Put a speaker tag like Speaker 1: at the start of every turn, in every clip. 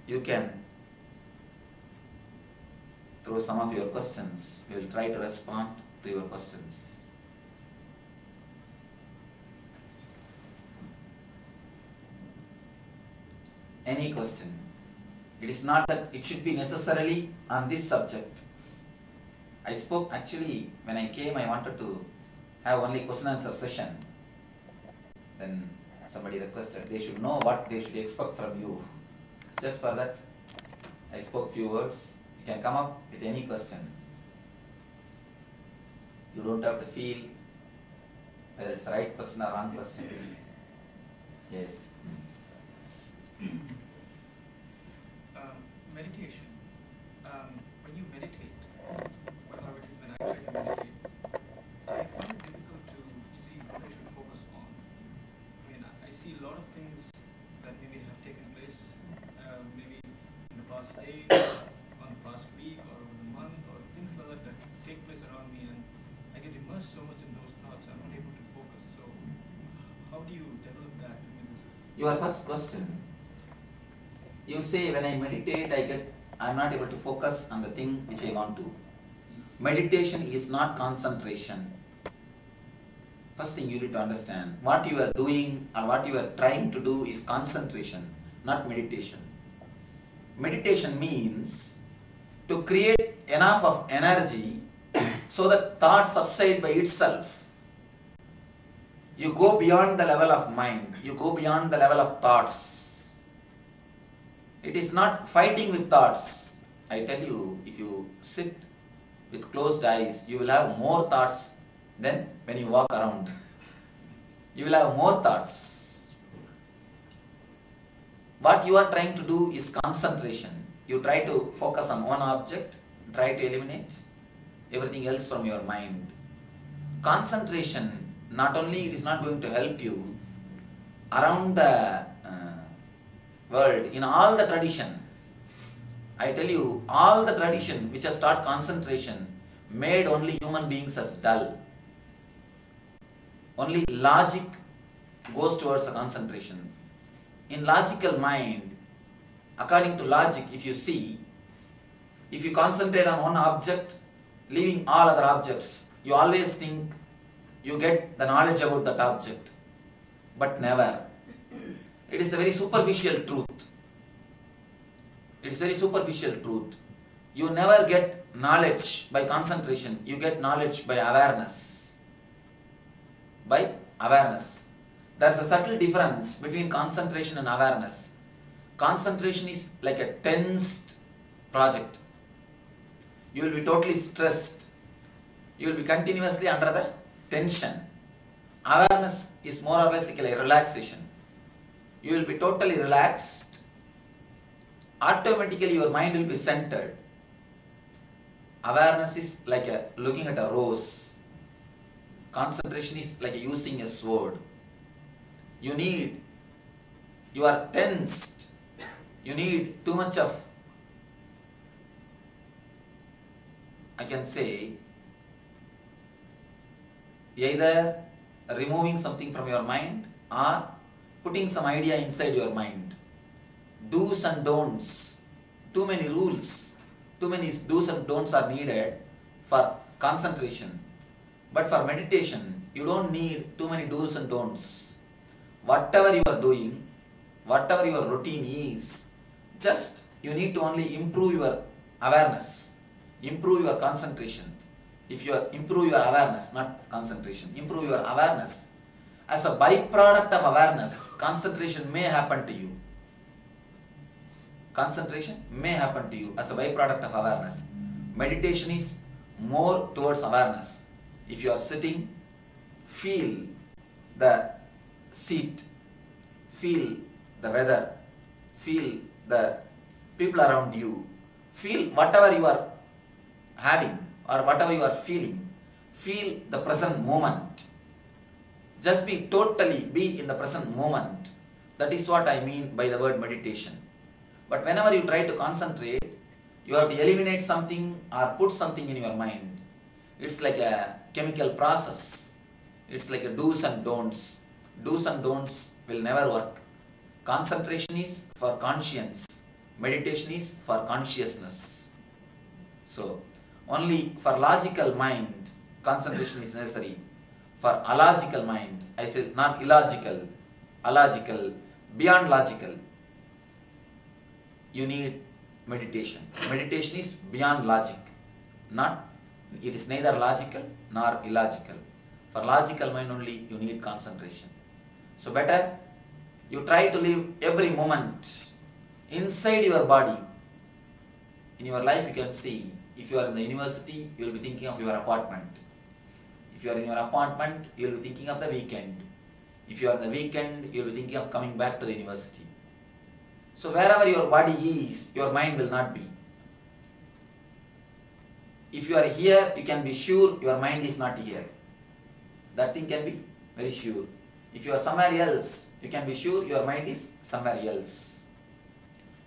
Speaker 1: You can throw some of your questions. We will try to respond to your questions. Any question. It is not that it should be necessarily on this subject. I spoke actually, when I came, I wanted to have only question answer session. Then somebody requested they should know what they should expect from you. Just for that, I spoke few words. You can come up with any question. You don't have to feel whether it's the right question or wrong question. Yes.
Speaker 2: Meditation. When you meditate, whatever it is, when I try to meditate, I find it difficult to see what I should focus on. I mean, I see a lot of things that maybe have taken place, maybe in the past day, on the past week, or over the month, or things like that take place around me, and I get immersed so much in those thoughts, I'm not able to focus. So, how do you develop that? I mean,
Speaker 1: Your first question. You say when I meditate, I'm not able to focus on the thing which I want to. Meditation is not concentration. First thing you need to understand, what you are doing or what you are trying to do is concentration, not meditation. Meditation means to create enough of energy so that thoughts subside by itself. You go beyond the level of mind, you go beyond the level of thoughts. It is not fighting with thoughts. I tell you, if you sit with closed eyes, you will have more thoughts than when you walk around. You will have more thoughts. What you are trying to do is concentration. You try to focus on one object, try to eliminate everything else from your mind. Concentration, not only it is not going to help you around the world, in all the tradition, I tell you, all the tradition which has taught concentration made only human beings as dull. Only logic goes towards the concentration. In logical mind, according to logic, if you see, if you concentrate on one object, leaving all other objects, you always think you get the knowledge about that object, but never. It is a very superficial truth. It is very superficial truth. You never get knowledge by concentration. You get knowledge by awareness. By awareness. There is a subtle difference between concentration and awareness. Concentration is like a tensed project. You will be totally stressed. You will be continuously under the tension. Awareness is more or less like a relaxation. You will be totally relaxed. Automatically your mind will be centered. Awareness is like looking at a rose. Concentration is like using a sword. You are tensed. You need too much of, I can say, either removing something from your mind or putting some idea inside your mind. Do's and don'ts. Too many rules. Too many do's and don'ts are needed for concentration. But for meditation, you don't need too many do's and don'ts. Whatever you are doing, whatever your routine is, just you need to only improve your awareness, improve your concentration. If you improve your awareness, not concentration, improve your awareness. As a byproduct of awareness, concentration may happen to you. Concentration may happen to you as a byproduct of awareness. Meditation is more towards awareness. If you are sitting, feel the seat, feel the weather, feel the people around you, feel whatever you are having or whatever you are feeling, feel the present moment. Just be in the present moment. That is what I mean by the word meditation. But whenever you try to concentrate, you have to eliminate something or put something in your mind. It's like a chemical process. It's like a do's and don'ts. Do's and don'ts will never work. Concentration is for conscience. Meditation is for consciousness. So, only for logical mind, concentration is necessary. For illogical mind, I said not illogical, illogical, beyond logical, you need meditation. Meditation is beyond logic. It is neither logical nor illogical. For logical mind only, you need concentration. So better, you try to live every moment inside your body. In your life you can see, if you are in the university, you will be thinking of your apartment. If you are in your apartment, you will be thinking of the weekend. If you are in the weekend, you will be thinking of coming back to the university. So wherever your body is, your mind will not be. If you are here, you can be sure your mind is not here. That thing can be very sure. If you are somewhere else, you can be sure your mind is somewhere else.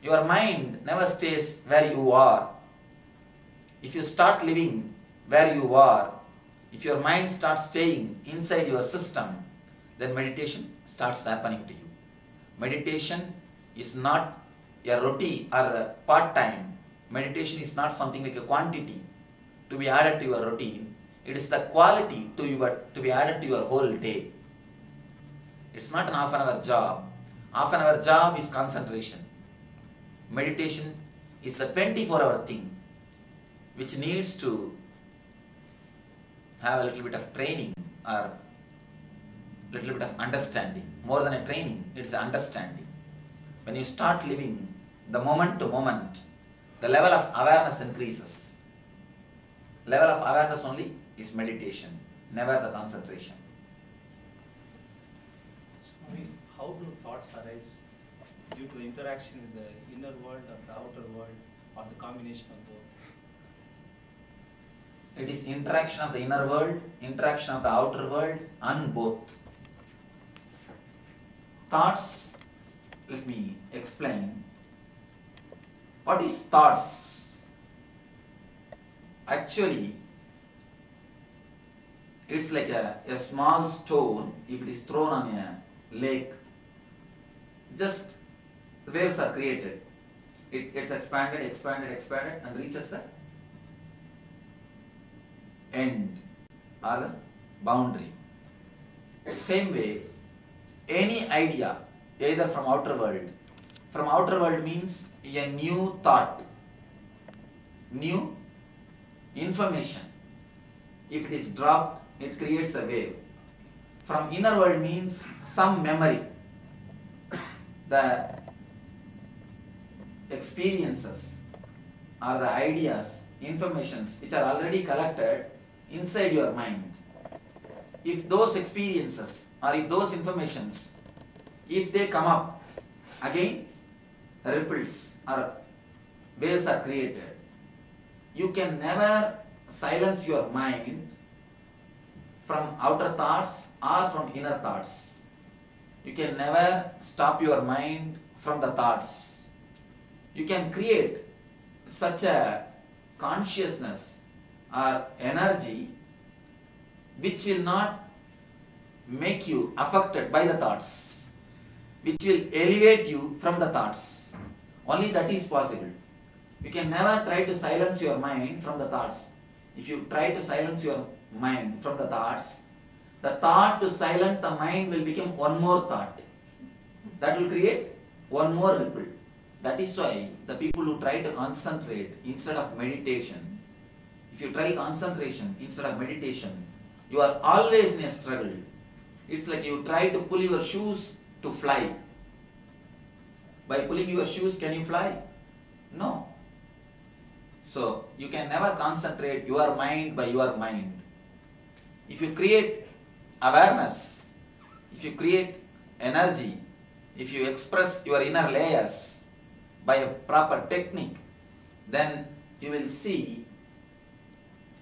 Speaker 1: Your mind never stays where you are. If you start living where you are, if your mind starts staying inside your system, then meditation starts happening to you. Meditation is not a routine or a part-time. Meditation is not something like a quantity to be added to your routine. It is the quality to be added to your whole day. It's not an half-an-hour job. Half-an-hour job is concentration. Meditation is a 24-hour thing which needs to have a little bit of training or little bit of understanding. More than a training, it's an understanding. When you start living the moment to moment, the level of awareness increases. Level of awareness only is meditation, never the concentration.
Speaker 3: Swami, how do thoughts arise due to interaction with the inner world or the outer world, or the combination of both?
Speaker 1: It is interaction of the inner world, interaction of the outer world, and both. Thoughts, let me explain. What is thoughts? Actually, it's like a small stone. If it is thrown on a lake, just the waves are created. It gets expanded, and reaches the end or the boundary. Same way, any idea, either from outer world means a new thought, new information. If it is dropped, it creates a wave. From inner world means some memory, the experiences or the ideas, informations which are already collected inside your mind. If those experiences or if those informations, if they come up, again ripples or waves are created. You can never silence your mind from outer thoughts or from inner thoughts. You can never stop your mind from the thoughts. You can create such a consciousness or energy which will not make you affected by the thoughts, which will elevate you from the thoughts. Only that is possible. You can never try to silence your mind from the thoughts. If you try to silence your mind from the thoughts, the thought to silence the mind will become one more thought. That will create one more ripple. That is why the people who try to concentrate instead of meditation, if you try concentration instead of meditation, you are always in a struggle. It's like you try to pull your shoes to fly. By pulling your shoes, can you fly? No. So, you can never concentrate your mind by your mind. If you create awareness, if you create energy, if you express your inner layers by a proper technique, then you will see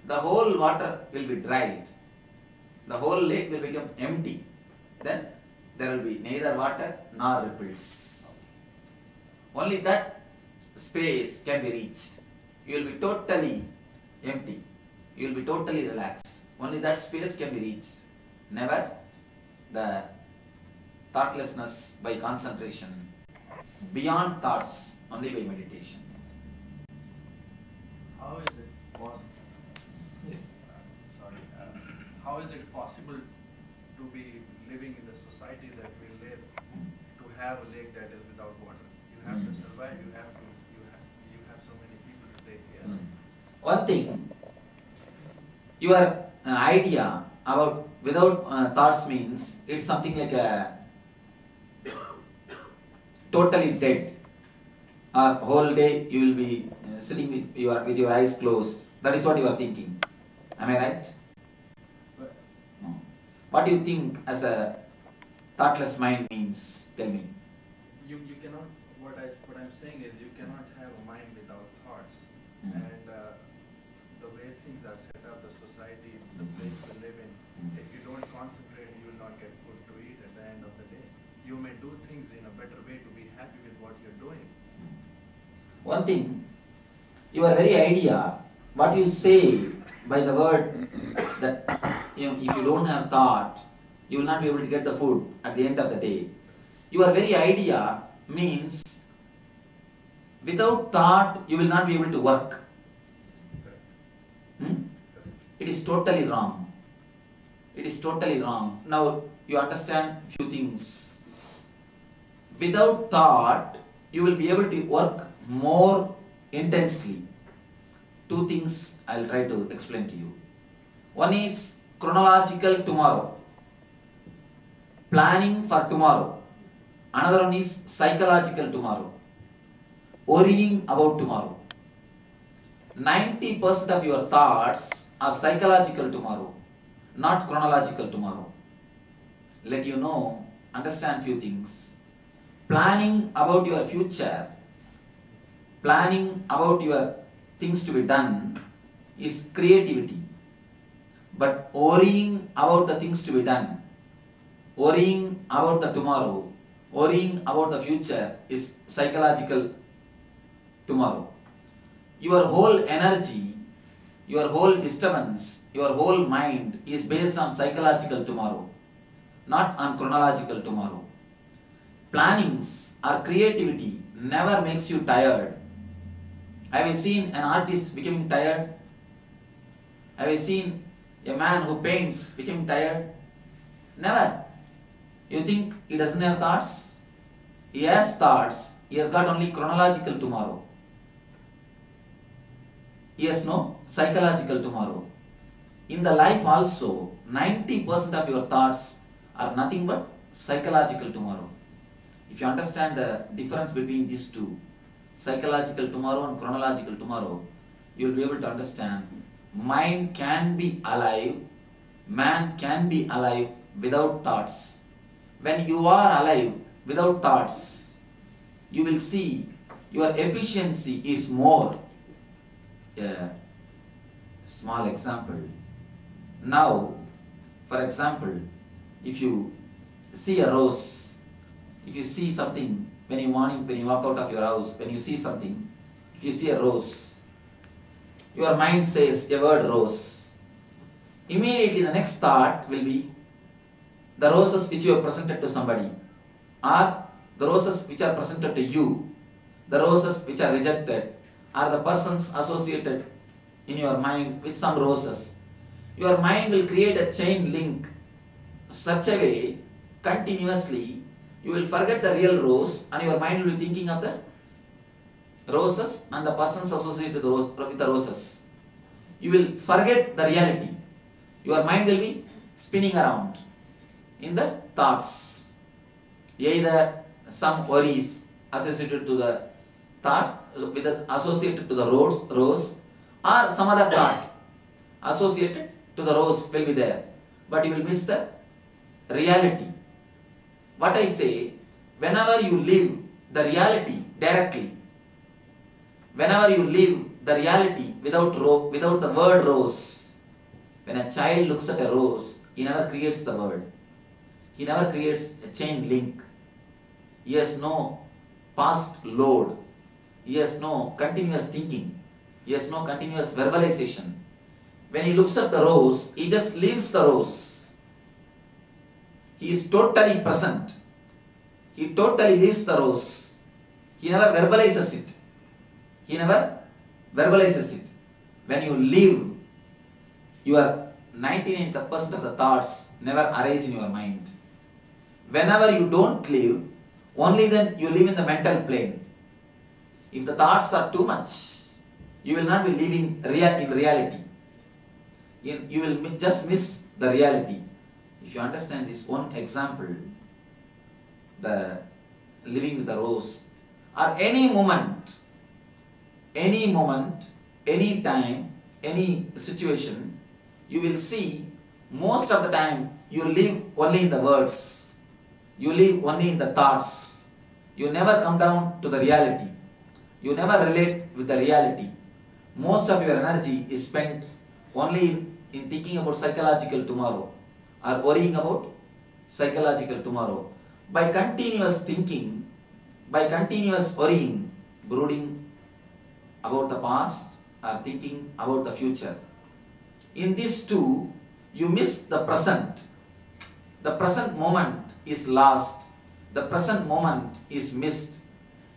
Speaker 1: the whole water will be dried. The whole lake will become empty. Then there will be neither water nor ripples. Only that space can be reached. You will be totally empty. You will be totally relaxed. Only that space can be reached. Never the thoughtlessness by concentration. Beyond thoughts only by meditation.
Speaker 4: How is it possible? Yes, how is it possible to be living in the society that we live to have a lake that is without water? You have to survive. You have so many people to take care of.
Speaker 1: One thing, your idea about without thoughts means it's something like a totally dead. A whole day you will be sitting with your eyes closed. That is what you are thinking. Am I right? No. What do you think as a thoughtless mind means? Tell me.
Speaker 4: You cannot. What I'm saying is you cannot have a mind without thoughts.
Speaker 1: Mm.
Speaker 4: And the way things are set up, the society, the place we live in, if you don't concentrate, you will not get food to eat at the end of the day. You may do things in a better way to be happy with what you're doing.
Speaker 1: One thing, your very idea, what you say by the word that if you don't have thought, you will not be able to get the food at the end of the day. Your very idea means without thought you will not be able to work. It is totally wrong. It is totally wrong. Now you understand few things. Without thought, you will be able to work more intensely. Two things I will try to explain to you. One is chronological tomorrow, planning for tomorrow. Another one is psychological tomorrow, worrying about tomorrow. 90% of your thoughts are psychological tomorrow, not chronological tomorrow. Let you know, understand few things. Planning about your future, planning about your things to be done is creativity. But worrying about the things to be done, worrying about the tomorrow, worrying about the future is psychological tomorrow. Your whole energy, your whole disturbance, your whole mind is based on psychological tomorrow, not on chronological tomorrow. Plannings or creativity never makes you tired. Have you seen an artist becoming tired? Have you seen a man who paints becoming tired? Never. You think he doesn't have thoughts? He has thoughts. He has got only chronological tomorrow. He has no psychological tomorrow. In the life also, 90% of your thoughts are nothing but psychological tomorrow. If you understand the difference between these two, psychological tomorrow and chronological tomorrow, you will be able to understand mind can be alive, man can be alive without thoughts. When you are alive without thoughts, you will see your efficiency is more. A small example. Now, for example, if you see a rose, if you see something when you walk out of your house, when you see something, if you see a rose, your mind says a word rose. Immediately the next thought will be the roses which you have presented to somebody, or the roses which are presented to you, the roses which are rejected, are the persons associated in your mind with some roses. Your mind will create a chain link such a way continuously you will forget the real rose and your mind will be thinking of the roses and the persons associated with the roses. You will forget the reality. Your mind will be spinning around in the thoughts. Either some worries associated to the thoughts associated to the rose, or some other thought associated to the rose will be there. But you will miss the reality. What I say, whenever you live the reality directly, whenever you live the reality without the word rose, when a child looks at a rose, he never creates the word. He never creates a chain link. He has no past load. He has no continuous thinking. He has no continuous verbalization. When he looks at the rose, he just leaves the rose. He is totally present. He totally leaves the rose. He never verbalizes it. He never verbalizes it. When you live, your 99% of the thoughts never arise in your mind. Whenever you don't live, only then you live in the mental plane. If the thoughts are too much, you will not be living in reality. You will just miss the reality. If you understand this one example, the living with the rose, or any moment, any time, any situation, you will see most of the time you live only in the words, you live only in the thoughts, you never come down to the reality, you never relate with the reality. Most of your energy is spent only in thinking about psychological tomorrow or worrying about psychological tomorrow. By continuous thinking, by continuous worrying, brooding about the past or thinking about the future, in these two, you miss the present. The present moment is lost. The present moment is missed.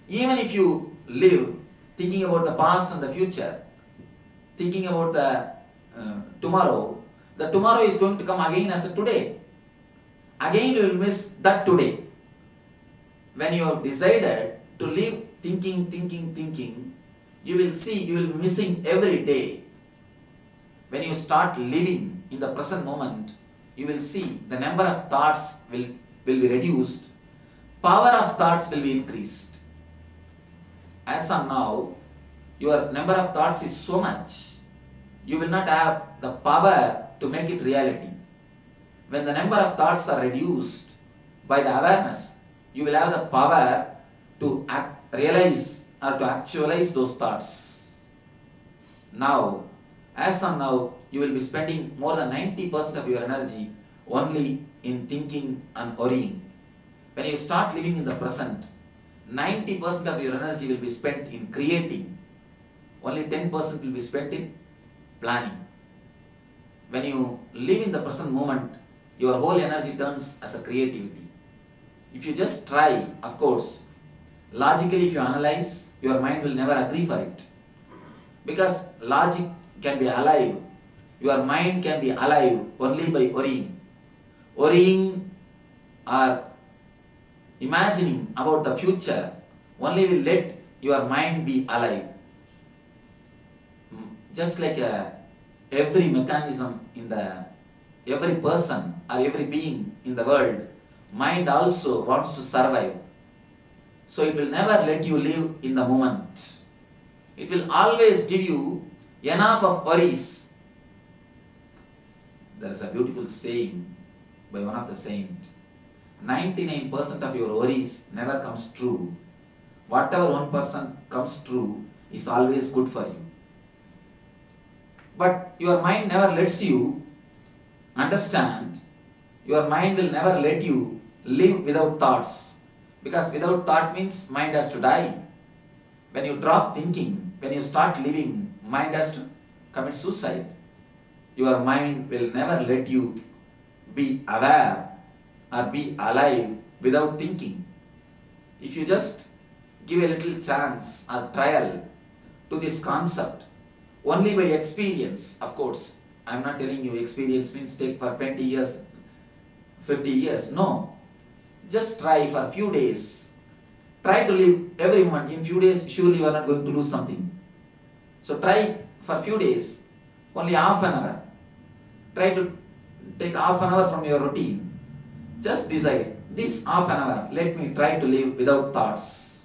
Speaker 1: Even if you live thinking about the past and the future, thinking about the tomorrow, the tomorrow is going to come again as a today. Again you will miss that today. When you have decided to live thinking, you will see you will be missing every day. When you start living in the present moment, you will see the number of thoughts will be reduced, power of thoughts will be increased. As of now, your number of thoughts is so much, you will not have the power to make it reality. When the number of thoughts are reduced by the awareness, you will have the power to realize or to actualize those thoughts. Now, as of now, you will be spending more than 90% of your energy only in thinking and worrying. When you start living in the present, 90% of your energy will be spent in creating. Only 10% will be spent in planning. When you live in the present moment, your whole energy turns as a creativity. If you just try, of course, logically if you analyze, your mind will never agree for it. Because logic can be alive, your mind can be alive only by worrying. Worrying or imagining about the future only will let your mind be alive. Just like every mechanism in every person or every being in the world, mind also wants to survive. So it will never let you live in the moment. It will always give you enough of worries. There is a beautiful saying by one of the saints. 99% of your worries never comes true. Whatever 1% comes true is always good for you. But your mind never lets you understand. Your mind will never let you live without thoughts. Because without thought means mind has to die. When you drop thinking, when you start living, mind has to commit suicide. Your mind will never let you be aware or be alive without thinking. If you just give a little chance or trial to this concept, only by experience, of course, I am not telling you experience means take for 20 years, 50 years, no. Just try for a few days. Try to live every moment. In few days, surely you are not going to lose something. So try for a few days, only half an hour. Try to take half an hour from your routine. Just decide, this half an hour, let me try to live without thoughts.